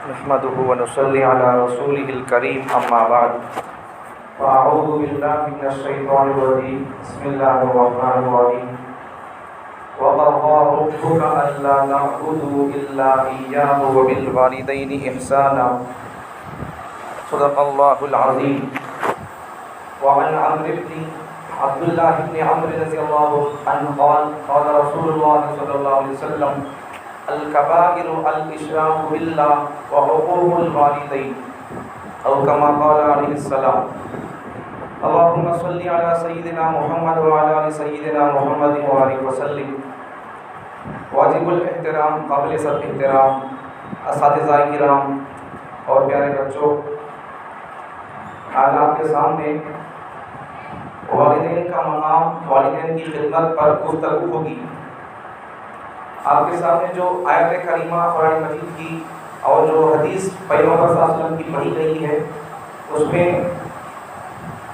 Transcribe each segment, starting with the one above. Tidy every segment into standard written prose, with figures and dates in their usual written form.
نحمده ونصلي على رسوله الكريم أما بعد فأعوذ بالله من الشيطان الرجيم بسم الله الرحمن الرحيم وقضى ربك ألا تعبدوا إلا إياه وبالوالدين إحسانا صدق الله العظيم. وعن عبد الله بن عمرو رضي الله عنه قال قال رسول الله صلى الله عليه وسلم الكبائر الإشراك بالله وحقوق الوالدين أو كما قال عليه السلام. اللهم صل على سيدنا محمد وعلى آل سيدنا محمد وآله وسلم. واجب الاحترام، قابل سب احترام اساتذہ کرام اور پیارے بچوں، آج آپ کے سامنے والدین کا مقام، والدین کی خدمت پر گفتگو ہوگی. آپ کے سامنے جو آیت کریمہ قرآن مجید کی اور جو حدیث پیغمبر صلی اللہ علیہ وسلم کی پڑھی گئی ہے، اس میں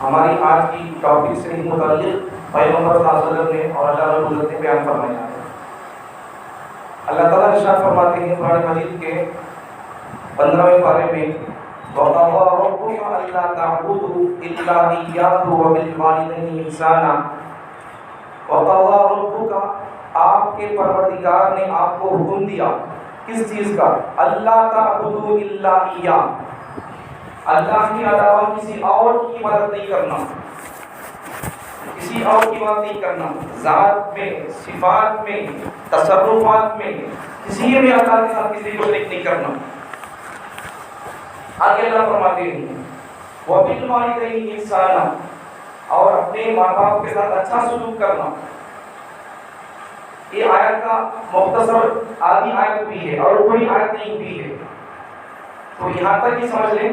ہماری آج کی ٹاپک سے متعلق پیغمبر صلی اللہ علیہ وسلم نے اور اللہ رب العزت نے بیان فرمایا ہے. اللہ تعالیٰ ارشاد فرماتے ہیں قرآن مجید کے 15ویں پارے میں وَقَضَىٰ رَبُّكَ أَلَّا تَعْبُدُوا إِلَّا إِيَّاهُ وَبِالْوَالِدَيْنِ إِحْسَانًا. وَقَضَىٰ رَبُّكَ، آپ کے پروردگار نے آپ کو حکم دیا کس چیز کا؟ اللہ تعبدوا الا ایاہ، اللہ کے علاوہ کسی اور کی عبادت نہیں کرنا، کسی اور کی بات نہیں کرنا، ذات میں، صفات میں، تصرفات میں، کسی میں اللہ کے ساتھ کسی کو شریک نہیں کرنا. آگے اللہ فرماتے ہیں وَبِالْوَالِدَيْنِ إِحْسَانًا، اور اپنے ماں باپ کے ساتھ اچھا سلوک کرنا. یہ آیت کا مختصر آدھی آیت بھی ہے اور کوئی آیت نہیں بھی ہے، تو یہاں تک ہی سمجھ لیں.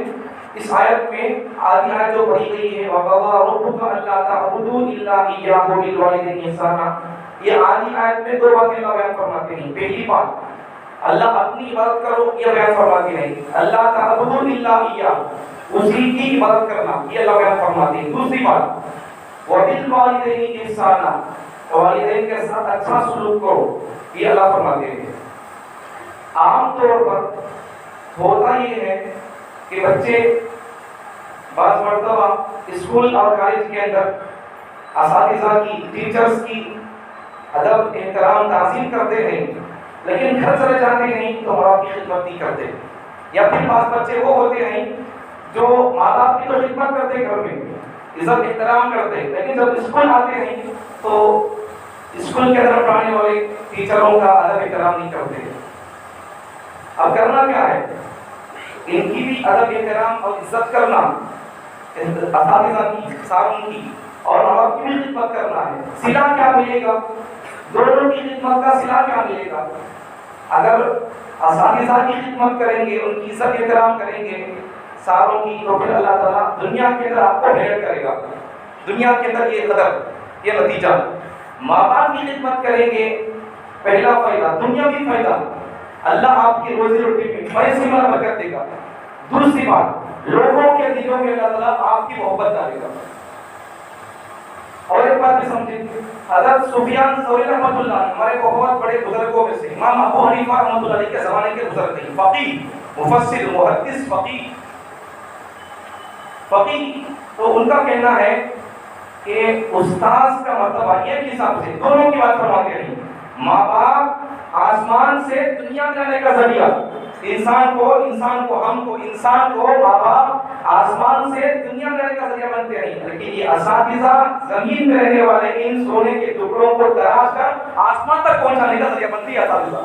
اس آیت میں آدھی آیت جو پڑھی گئی ہے وَقَضَىٰ رَبُّكَ أَلَّا تَعْبُدُوا إِلَّا إِيَّاهُ وَبِالْوَالِدَيْنِ إِحْسَانًا، یہ آدھی آیت میں دو باتیں اللہ بیان فرماتے ہیں. پہلی بات، اللہ اپنی عبادت کرو، یہ بیان فرماتے ہیں. اللہ تعبدوا الا ایاہ، اسی کی عبادت کرنا، یہ اللہ بیان فرماتے ہیں. دوسری بات وَبِالْوَالِدَيْنِ إِحْسَانًا، والدین کے ساتھ اچھا سلوک کرو، یہ اللہ فرماتے ہیں. عام طور پر ہوتا یہ ہے کہ بچے بعض مرتبہ اسکول اور کالج کے اندر اساتذہ کی، ٹیچرز کی ادب، احترام، تعظیم کرتے ہیں، لیکن گھر چلے جاتے ہیں تو ماں باپ کی خدمت نہیں کرتے. یا پھر بعض بچے وہ ہوتے ہیں جو ماں باپ کی تو خدمت کرتے، گھر میں عزت احترام کرتے، لیکن جب اسکول آتے ہیں تو اسکول کے اندر پڑھانے والے ٹیچروں کا ادب احترام نہیں کرتے. اب کرنا کیا ہے؟ ان کی بھی ادب احترام اور عزت کرنا، اساتذہ کی، ساروں کی اور ماں باپ کی بھی خدمت کرنا ہے. صلہ کیا ملے گا؟ دونوں کی خدمت کا صلہ کیا ملے گا؟ اگر اساتذہ کی خدمت کریں گے، ان کی عزت احترام کریں گے ساروں کی، تو پھر اللہ تعالیٰ دنیا کے اندر آپ کو ہیئر کرے گا. دنیا کے اندر یہ قدر، یہ نتیجہ. ماں باپ کی خدمت کریں گے، پہلا فائدہ دنیاوی فائدہ، اللہ آپ کی روزی روٹی میں پیسے میں برکت دے گا. دوسری بات، لوگوں کے دلوں میں اللہ تعالیٰ آپ کی محبت ڈالے گا. اور ایک بات بھی سمجھیں، حضرت سفیان ثوری رحمۃ اللہ ہمارے بہت بڑے بزرگوں میں سے، امام ابو حنیفہ رحمۃ اللہ علیہ کے زمانے کے بزرگ ہیں، فقیہ، مفسر، محدث، فقیہ. تو ان کا کہنا ہے کہ استاذ کا مرتبہ ایک حساب سے دونوں کی بات فرماتے ہیں. ماں باپ آسمان سے دنیا میں آنے کا ذریعہ، انسان کو ماں باپ آسمان سے دنیا میں آنے کا ذریعہ بنتے ہیں، لیکن یہ اساتذہ زمین میں رہنے والے ان سونے کے ٹکڑوں کو تراش کر آسمان تک پہنچانے کا ذریعہ بنتی ہے اساتذہ.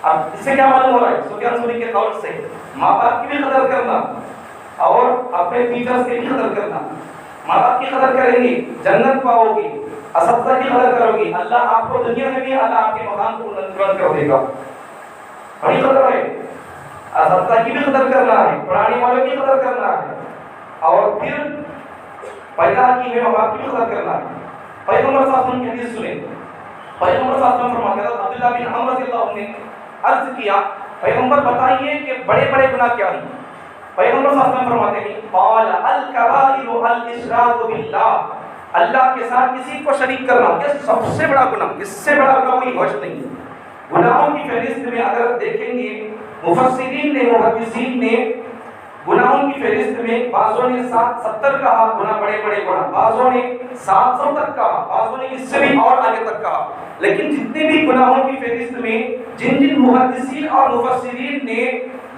اب اس سے کیا معلوم ہو رہا ہے؟ سفیان ثوری کے قول سے ماں باپ کی بھی قدر کرنا اور اپنے ٹیچرز کی بھی قدر کرنا. ماں باپ کی قدر کریں گی جنت پاؤ گی، اساتذہ کی قدر کرو گی اللہ آپ کو دنیا میں بھی اللہ آپ کے مقام کو بلند کر دے گا. بڑی قدر ہے، اساتذہ کی بھی قدر کرنا ہے، پڑھانے والوں کی قدر کرنا ہے، اور پھر پیدا کی ہوئے ماں باپ کی بھی قدر کرنا ہے. پیغمبر صلی اللہ علیہ وسلم کی حدیث سنیں. پیغمبر صلی اللہ علیہ وسلم فرماتے ہیں، عبداللہ بن عمر رضی اللہ عنہ نے عرض کیا پیغمبر بتائیے کہ بڑے بڑے گناہ کیا ہیں؟ پیغمبر صلی اللہ علیہ وسلم فرماتے ہیں قال الکبائر الاشراک باللہ، اللہ کے ساتھ کسی کو شریک کرنا یہ سب سے بڑا گناہ، اس سے بڑا گناہ کوئی ہوش نہیں. گناہوں کی فہرست میں اگر دیکھیں گے مفسرین نے محدثین نے گناہوں کی فہرست میں بعضوں نے 70 کہا گناہ بڑے بڑے گناہ، بعضوں نے 700 تک کہا، بعضوں نے اس سے بھی اور آگے تک کہا، لیکن جتنے بھی گناہوں کی فہرست میں جن محدثین اور مفسرین نے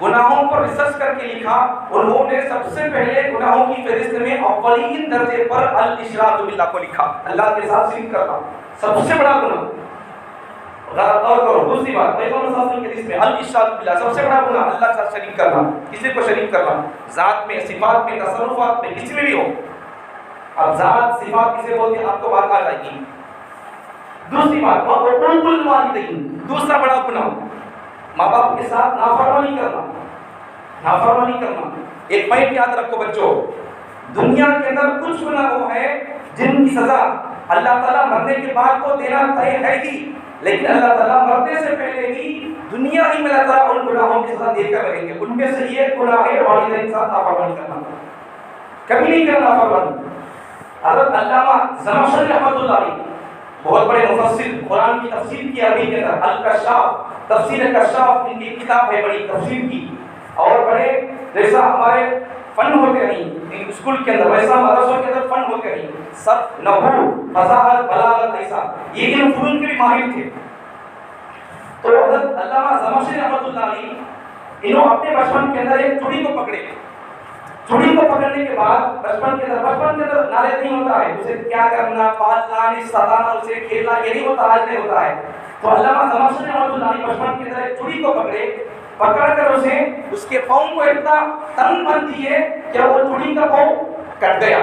گناہوں پر ریسرچ کر کے لکھا، انہوں نے سب سے پہلے گناہوں کی فہرست میں اولین درجے پر الاشراک باللہ کو لکھا، اللہ کے ساتھ شریک کرنا سب سے بڑا گناہ۔ غور کرو، دوسری بات پیغمبر صلی اللہ علیہ وسلم کے حدیث میں الاشراک باللہ سب سے بڑا گناہ اللہ کا شریک کرنا، کسی کو شریک کرنا، ذات میں، صفات میں، تصرفات میں، کسی میں بھی ہو۔ اب ذات صفات کسے بولتے ہیں آپ کو بات آ جائے گی۔ دوسری بات عقوق الوالدین، دوسرا بڑا گناہ ماں باپ کے ساتھ نافرمانی کرنا، نافرمانی کرنا۔ ایک پوائنٹ یاد رکھو بچوں، دنیا کے اندر کچھ گناہ وہ ہے جن کی سزا اللہ تعالیٰ مرنے کے بعد کو دینا طے ہے ہی، لیکن اللہ تعالیٰ مرنے سے پہلے ہی دنیا ہی میں اللہ تعالیٰ ان گناہوں کے ساتھ دے کر رہیں گے۔ ان میں سے یہ گناہ ہے والدین کے ساتھ نافرمانی کرنا، کبھی نہیں کرنا نافرمانی۔ حضرت علامہ زمخشری رحمۃ اللہ علیہ بہت بڑے مفسر، قرآن کی تفسیر کی عربی کے اندر الکشاف، تفسیر کشاف ان کی کتاب ہے بڑی تفسیر کی، اور بڑے جیسا ہمارے فن ہوتے نہیں اسکول کے اندر ویسا مدرسوں کے اندر فن ہوتے نہیں، سب نحو، فصاحت، بلاغت ایسا یہ علم فنون کے بھی ماہر تھے۔ تو حضرت علامہ زمخشری رحمۃ اللہ علیہ انہوں اپنے بچپن کے اندر ایک چوڑی کو پکڑے، چوڑی کو پکڑنے کے بعد بچپن کے اندر نالج نہیں ہوتا ہے اسے کیا کرنا، پالنا، ستانا، اسے کھیلنا، یہ نہیں ہوتا، آج نہیں ہوتا ہے۔ تو علامہ زمخشری رحمۃ اللہ علیہ بچپن کے اندر ایک چوڑی کو پکڑے، پکڑ کر اسے اس کے پاؤں کو اتنا تن بن دیے کہ وہ چوڑی کا پاؤں کٹ گیا۔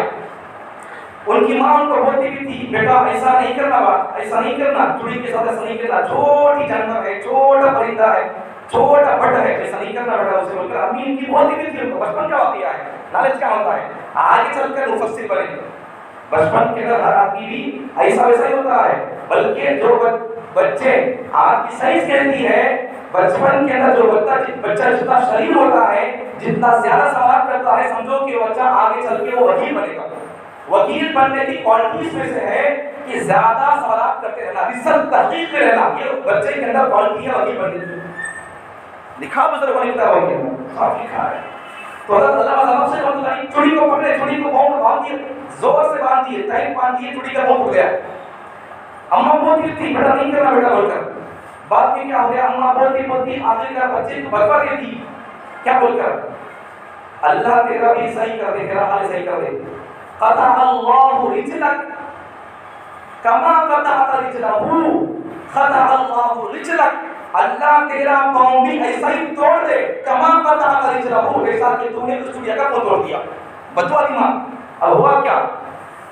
ان کی ماں ان کو بولتی بھی تھی بیٹا ایسا نہیں کرنا، بات ایسا نہیں کرنا، چوڑی کے ساتھ ایسا نہیں کرنا، چھوٹی جانور ہے، چھوٹا پرندہ ہے، چھوٹا بٹ ہے، ایسا نہیں کرنا بیٹا، اسے بول کر امی ان کی بولتی بھی تھی، ان کو بچپن کیا ہوتی ہے، نالج کیا ہوتا ہے، آگے چل کر مفسر بنے۔ بچپن کے اندر ہر آدمی بھی ایسا ویسا ہی ہوتا ہے، بلکہ جو بچے آج کی سائنس کہتی ہے بچپن کے اندر جو بچہ جتنا شریر ہوتا ہے، جتنا زیادہ سوال کرتا ہے، سمجھو کہ بچہ آگے چل کے وہ وکیل بنے گا۔ وکیل بننے کی کوالٹیز میں سے ہے کہ زیادہ سوالات کرتے رہنا، ریسرچ تحقیق میں رہنا، یہ بچے کے اندر کوالٹی ہے وکیل بننے کی۔ لکھا بزرگوں نے کتابوں کے اندر صاف لکھا ہے۔ تو حضرت علامہ زمخشری رحمۃ اللہ علیہ چوڑی کو پکڑے، چوڑی کو پاؤں کو باندھ دیے، زور سے باندھ دیے، ٹائٹ باندھ دیے، چوڑی کا پاؤں ٹوٹ گیا۔ اماں بولتی تھی بیٹا نہیں کرنا بیٹا بول کر، بعد میں کیا ہو گیا، اماں بولتی بولتی آخر بچے کو بدوا دے دی، کیا بول کر اللہ تیرا بھی صحیح کر دے، تیرا حال صحیح کر دے، قطع اللہ رجلک کما قطعت رجلہ، قطع اللہ رجلک، اللہ تیرا پاؤں بھی ایسا ہی توڑ دے، کما قطعت رجلہ، ایسا کہ تو نے اس چڑیا کا پاؤں توڑ دیا۔ بدوا دی ماں۔ اب ہوا کیا،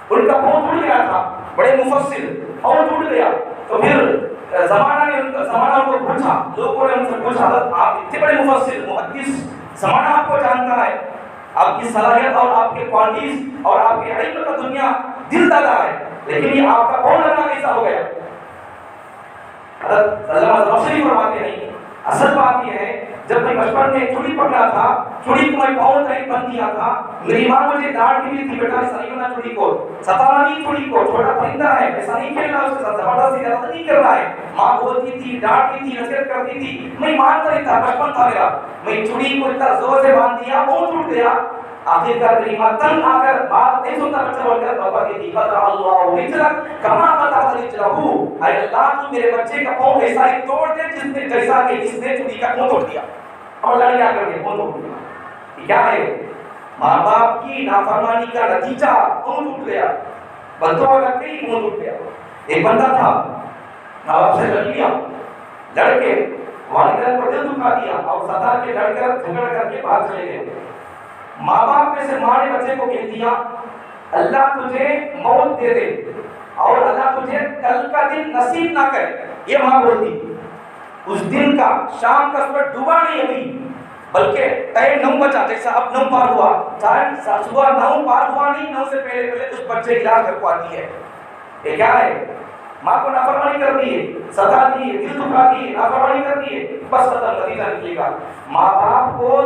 ان کا پاؤں ٹوٹ گیا تھا، بڑے مفسر، پاؤں ٹوٹ گیا، تو پھر زمانہ نے ان کو پوچھا، لوگوں نے ان سے پوچھا حضرت آپ اتنے بڑے مفسر محدث، زمانہ آپ کو جانتا ہے، آپ کی صلاحیت اور آپ کے کوالٹیز اور آپ کے علم کا دنیا دل دادا ہے، لیکن یہ آپ کا پاؤں لگنا کیسا ہو گیا؟ حضرت علامہ زمخشری فرماتے ہیں اصل بات یہ ہے جب میں بچپن میں چوڑی پکڑا تھا، چوڑی کو میں پاؤں تک بند دیا تھا، میری ماں مجھے ڈانٹ بھی تھی بیٹا ایسا نہیں کرنا، چوڑی کو ستانا نہیں، چوڑی کو چھوٹا پرندہ ہے ایسا نہیں کھیلنا، اس کے ساتھ زبردستی زیادہ نہیں کرنا ہے، ماں بولتی تھی، ڈانٹتی تھی، نصیحت کرتی تھی، میں مانتا نہیں تھا، بچپن تھا میرا، میں چوڑی کو اتنا زور سے باندھ دیا، پاؤں ٹوٹ گیا، آخر کار میری ماں تنگ آ کر بات نہیں سنتا بچہ بول کر بابا کی دی قطع اللہ رجلک کما قطعت رجلہ، اے اللہ تو میرے بچے کا پاؤں ایسا ہی توڑ دے جس نے جیسا کہ اس نے چوڑی کا پاؤں توڑ دیا۔ اور اللہ نے کیا کر دیا، پاؤں توڑ دیا۔ کیا ہے ماں باپ کی نافرمانی کا نتیجہ، پاؤں ٹوٹ گیا، بددعا لگ گئی، پاؤں ٹوٹ گیا۔ ایک بندہ تھا ماں باپ سے لڑ لیا، لڑ کے والدین کو دل دکھا دیا اور ستا کے لڑ کر جھگڑ کر کے باہر چلے گئے۔ ماں باپ میں سے ماں نے بچے کو کہہ دیا اللہ تجھے موت دے دے اور اللہ تجھے کل کا دن نصیب نہ کرے، یہ ماں بولتی۔ اس دن کا شام کا سورج ڈوبا نہیں ابھی، بلکہ ٹائم 9 بجا، جیسا اب 9 پار ہوا، چاہے صبح 9 پار ہوا نہیں، 9 سے پہلے پہلے اس بچے کی لاش گھر کو آتی ہے۔ یہ کیا ہے، ماں کو نافرمانی کر دی ہے، ستا دی ہے، دل دکھا دی ہے، نافرمانی کر دی ہے، بس ختم، نتیجہ نکلے گا۔ ماں باپ کو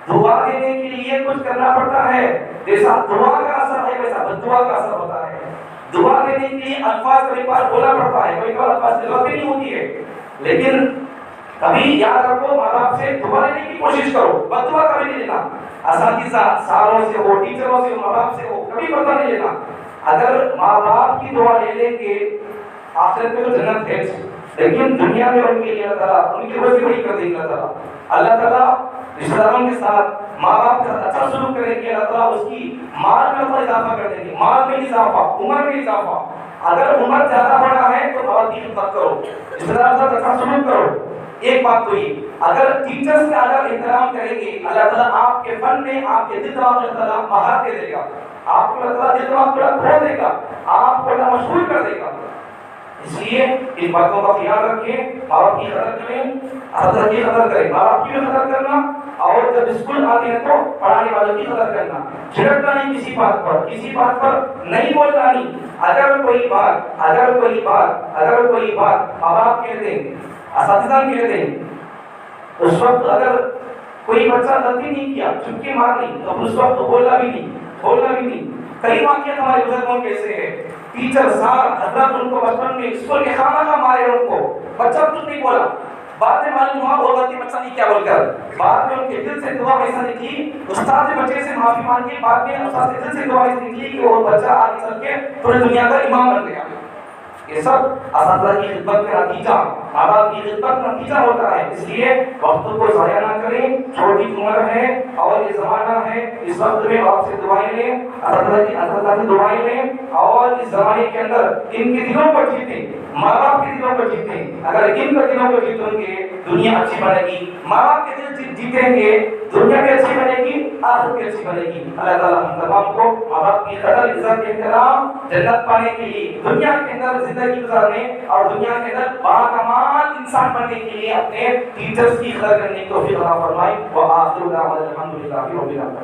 دعا دینے کے لیے کچھ کرنا پڑتا ہے، جیسا دعا کا اثر ہے ویسا بددعا کا اثر ہوتا ہے۔ دعا دینے کے لیے الفاظ کئی بار بولا پڑتا ہے، کئی بار الفاظ کی ضرورت نہیں ہوتی ہے، لیکن کبھی یاد رکھو ماں باپ سے دعا لینے کی کوشش کرو، بد دعا کبھی نہیں لینا، اساتذہ ساروں سے ہو، ٹیچروں سے ہو، ماں باپ سے ہو، کبھی بد دعا نہیں لینا۔ اگر ماں باپ کی دعا لے لیں گے آخرت میں تو جنت ہے، لیکن دنیا میں ان کے لیے اللہ تعالیٰ ان کی روزی بڑی کر دے گی۔ اللہ تعالیٰ رشتہ داروں کے ساتھ ماں باپ کے ساتھ اچھا سلوک کریں گے، اللہ تعالیٰ اس کی مال میں اللہ اضافہ کر دیں گے، مال میں اضافہ، عمر میں اضافہ۔ اگر عمر زیادہ بڑا ہے تو اور کی خدمت کرو، رشتہ داروں کے ساتھ اچھا سلوک کرو۔ ایک بات تو یہ، اگر ٹیچرز کا اگر احترام کریں گے، اللہ تعالیٰ آپ کے فن میں آپ کے دل دماغ میں اللہ تعالیٰ مہارت دے دے گا، آپ کو اللہ تعالیٰ دل دماغ پورا کھول دے گا، آپ کو اللہ مشغول کر دے گا۔ اس لیے ان باتوں کا خیال رکھیں، ماں باپ کی قدر کریں، حضرت کی قدر کریں، ماں باپ کی بھی قدر کرنا، اور جب اسکول آتے ہیں تو پڑھانے والوں کی قدر کرنا، جھڑکنا نہیں کسی بات پر نہیں بولنا نہیں۔ اگر کوئی بات ماں باپ کہتے ہیں، اساتذہ کہتے ہیں، اس وقت اگر کوئی بچہ غلطی نہیں کیا، چپکے مار نہیں، تو اس وقت بولنا بھی نہیں۔ کئی واقعات ہمارے بزرگوں کے ایسے ہیں، ٹیچر صاحب حضرت ان کو بچپن میں اسکول کے خامخواہ مارے، ان کو بچہ کچھ نہیں بولا، بعد میں معلوم ہوا وہ غلطی بچہ نے کیا بول کر، بعد میں ان کے دل سے دعا ایسا نکلی، استاد نے بچے سے معافی مانگی، بعد میں استاد کے دل سے دعا ایسا نکلی کہ وہ بچہ آگے چل کے پوری دنیا کا امام بن گیا۔ یہ سب اساتذہ کی خدمت کا نتیجہ، ماں باپ کی خدمت کا نتیجہ ہوتا ہے۔ اس لیے وقت کو ضائع نہ کریں، چھوٹی عمر ہے اور یہ زمانہ ہے، اس وقت میں آپ سے دعائیں لیں، اساتذہ سے دعائیں لیں، اور اس زمانے کے اندر ان کے دلوں کو جیتیں، ماں باپ کے دلوں کو جیتیں۔ اگر ان کے دلوں کو جیتیں گے دنیا اچھی بنے گی، ماں باپ کے دل جیتیں گے دنیا بھی اچھی بنے گی، آخرت بھی اچھی بنے گی۔ اللہ تعالیٰ ہم تمام کو ماں باپ کی قدر، عزت، احترام، جنت پانے کے لیے، دنیا کے اندر زندگی گزارنے اور دنیا کے اندر باکمال انسان بننے کے لیے اپنے ٹیچرز کی قدر کرنے کی توفیق عطا فرمائے۔ وآخر دعوانا الحمدللہ رب العالمین۔